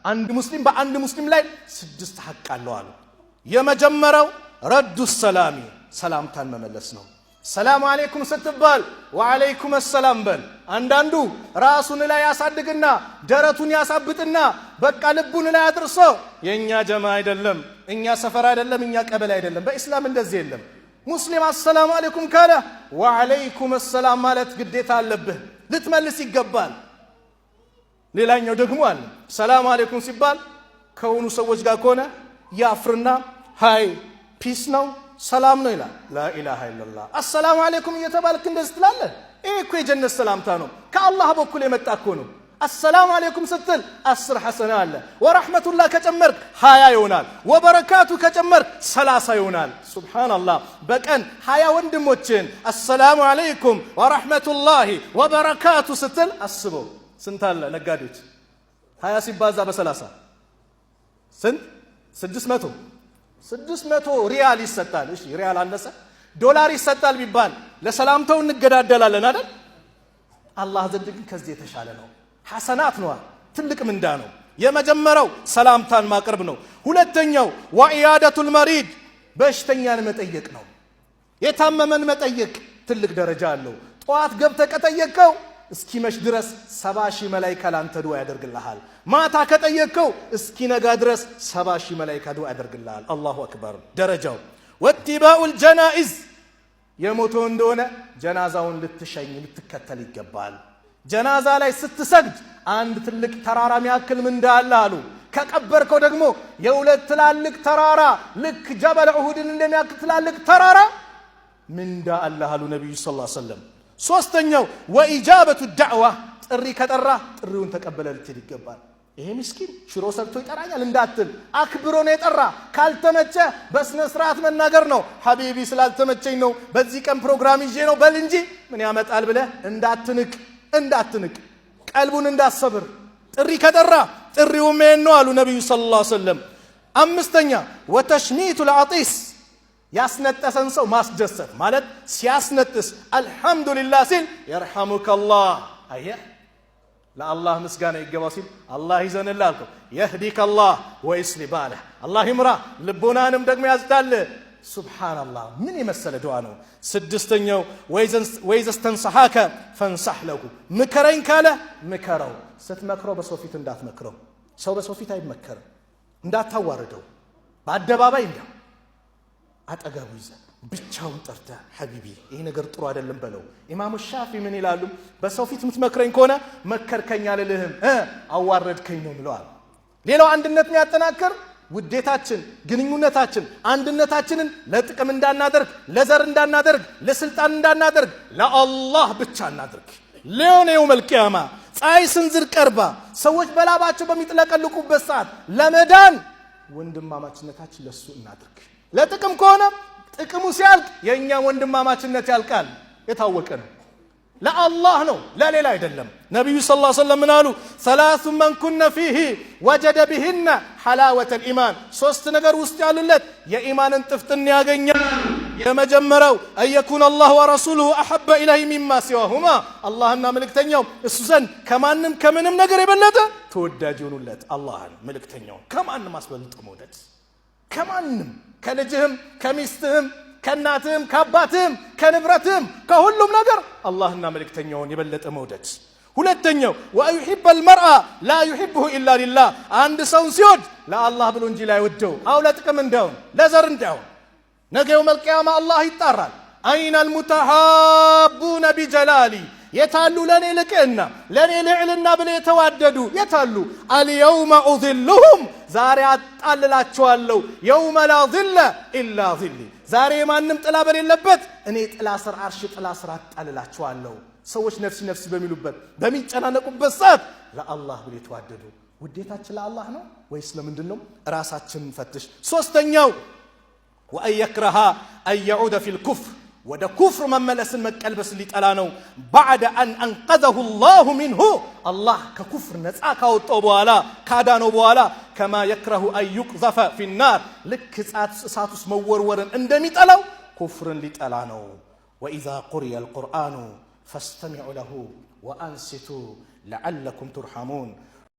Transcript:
አንድ ሙስሊም በአንድ ሙስሊም ላይ 6 ሐቅ አለው አሉ። የመጀመሪያው ረዱ ሰላሚ ሰላምታን መመለስ ነው። ሰላም አለይኩም ስትባል ወአለይኩም ሰላም በል። አንዳንዱ ራሱን ላይ ያሳድግና ደረቱን ያሳብጥና በቃ ልቡን ላይ አድርሶ የኛ ጀማ አይደለም፣ እኛ ሰፈር አይደለም፣ እኛ ቀበሌ አይደለም። በእስላም እንደዚህ የለም። ሙስሊም አሰላሙ አለይኩም ካለ ወአለይኩም ሰላም ማለት ግዴታ አለብህ፣ ልትመልስ ይገባል። ሌላኛው ደግሞ አለ ሰላም አለይኩም ሲባል ከሆኑ ሰዎች ጋር ከሆነ ያፍርና ሃይ ፒስ ነው ሰላም ነው ይላል። ላኢላሃ ኢላላህ አሰላሙ አለይኩም እየተባልክ እንደዚህ ትላለህ። ይሄ እኮ የጀነት ሰላምታ ነው፣ ከአላህ በኩል የመጣ እኮ ነው። አሰላሙ አለይኩም ስትል 10 ሐሰና አለ። ወራህመቱላህ ከጨመርክ 20 ይሆናል። ወበረካቱ ከጨመርክ 30 ይሆናል። ሱብሃንአላህ በቀን 20 ወንድሞችን አሰላሙ አለይኩም ወራህመቱላሂ ወበረካቱ ስትል አስበው ስንት አለ? ነጋዴዎች 20 ሲባዛ በ30 ስንት? 600 ሪያል ይሰጣል። እሺ ሪያል አነሰ ዶላር ይሰጣል ቢባል ለሰላምታው እንገዳደላለን አይደል? አላህ ዘንድ ግን ከዚህ የተሻለ ነው። ሐሰናት ነው፣ ትልቅ ምንዳ ነው። የመጀመሪያው ሰላምታን ማቅረብ ነው። ሁለተኛው ወኢያደቱል መሪድ በሽተኛን መጠየቅ ነው። የታመመን መጠየቅ ትልቅ ደረጃ አለው። ጧት ገብተህ ከጠየቀው እስኪመሽ ድረስ 70,000 መላእክት ላንተ ዱዓ ያደርግልሃል። ማታ ከጠየቀው እስኪነጋ ድረስ 70,000 መላእክት ዱዓ ያደርግልሃል። አላሁ አክበር። ደረጃው ወቲባኡል ጀናኢዝ የሞተው እንደሆነ ጀናዛውን ልትሸኝ ልትከተል ይገባል። ጀናዛ ላይ ስትሰግድ አንድ ትልቅ ተራራ የሚያክል ምንዳ አለ አሉ። ከቀበርከው ደግሞ የሁለት ትላልቅ ተራራ ልክ ጀበል ኡሁድን እንደሚያክል ትላልቅ ተራራ ምንዳ አለ አሉ ነብዩ ሰለላሁ ዐለይሂ ወሰለም። ሶስተኛው ወኢጃበቱ ዳዕዋ ጥሪ ከጠራ ጥሪውን ተቀበለ ልትል ይገባል። ይሄ ምስኪን ሽሮ ሰርቶ ይጠራኛል እንዳትል፣ አክብሮ ነው የጠራ። ካልተመቸ በስነ ስርዓት መናገር ነው። ሐቢቢ ስላልተመቸኝ ነው በዚህ ቀን ፕሮግራም ይዤ ነው በል እንጂ ምን ያመጣል ብለህ እንዳትንቅ ቀልቡን እንዳሰብር። ጥሪ ከጠራ ጥሪው ምን ነው አሉ ነብዩ ሰለላሁ ዐለይሂ ወሰለም። አምስተኛ ወተሽሚቱ العطيس ያስነጠሰን ሰው ማስደሰት ማለት ሲያስነጥስ አልহামዱሊላህ ሲል ይርሐሙከላህ አየህ ለአላህ ምስጋና ይገባው ሲል አላህ ይዘንልህ አልከው። የህዲከላህ ወይስሊ ባለህ አላህ ይምራ ልቦናንም ደግሞ ያዝዳል። ሱብሃንአላህ ምን የመሰለ ዱዓ ነው። ስድስተኛው ወይዘስተንሰሐከ ፈንሰሕ ለሁ ምከረኝ ካለ ምከረው። ስትመክረው በሰው ፊት እንዳትመክረው። ሰው በሰው ፊት አይመከርም። እንዳታዋርደው በአደባባይ እንዳ አጠገቡ ይዘህ ብቻውን ጠርተህ ሐቢቢ ይሄ ነገር ጥሩ አይደለም በለው። ኢማሙ ሻፊ ምን ይላሉ? በሰው ፊት የምትመክረኝ ከሆነ መከርከኝ አልልህም አዋረድከኝ ነው ብለዋል። ሌላው አንድነት የሚያጠናክር ውዴታችን ግንኙነታችን አንድነታችንን ለጥቅም እንዳናደርግ ለዘር እንዳናደርግ ለስልጣን እንዳናደርግ ለአላህ ብቻ እናድርግ። ለዮኔው መልቂያማ ፀሐይ ስንዝር ቀርባ ሰዎች በላባቸው በሚጥለቀልቁበት ሰዓት ለመዳን ወንድማማችነታችን ለሱ እናድርግ። ለጥቅም ከሆነ ጥቅሙ ሲያልቅ የኛ ወንድማማችነት ያልቃል። የታወቀ ነው። ለአላህ ነው ለሌላ አይደለም። ነብዩ ሰለላሁ ዐለይሂ ወሰለም ምናሉ ثلاث من كن فيه وجد بهن حلاوة الإيمان ሶስት ነገር ውስጥ ያሉለት የኢማንን ጥፍጥና ያገኛል። የመጀመሪያው أيكون الله ورسوله أحب إليه مما سواهما አላህና መልእክተኛው እሱ ዘንድ ከማንም ከምንም ነገር የበለጠ ተወዳጅ ይሆኑለት። አላህን መልእክተኛው ከማንም አስበልጦ መውደድ ከማንም ከልጅህም ከሚስትህም ከናትህም ከአባትህም ከንብረትህም ከሁሉም ነገር አላህና መልእክተኛውን የበለጠ መውደድ። ሁለተኛው ወዩሂበ المرء لا يحبه الا لله አንድ ሰውን ሲወድ ለአላህ ብሎ እንጂ ላይ ወደው አው ለጥቅም እንዳው ለዘር እንዳው ነገ የውመል ቂያማ አላህ ይጣራል። አይነ المتحابون بجلالي የታሉ ለኔ ልቅና ለኔ ልዕልና ብለ የተዋደዱ የታሉ? اليوم اذلهم ዛሬ አጣልላቸዋለሁ። يوم لا ظل الا ظلي ዛሬ ማንም ጥላ በሌለበት እኔ ጥላ ስር አርሽ ጥላ ስር አጣልላቸዋለሁ። ሰዎች ነፍስ በሚሉበት በሚጨናነቁበት ሰዓት ለአላህ ብለ የተዋደዱ ውዴታችን ለአላህ ነው ወይስ ለምንድነው? ራሳችንን ፈትሽ። ሶስተኛው وأن يكره أن يعود في الكفر ወደ ኩፍር መመለስን መቀልበስ ሊጠላ ነው። بعد أن أنقذه الله منه አላህ ከኩፍር ነፃ ካወጣው በኋላ ካዳነው በኋላ كما يكره أن يقذف في النار ልክ እሳት ውስጥ መወርወርን እንደሚጠላው ኩፍርን ሊጠላ ነው። وإذا قرئ القرآن فاستمعوا له وأنصتوا لعلكم ترحمون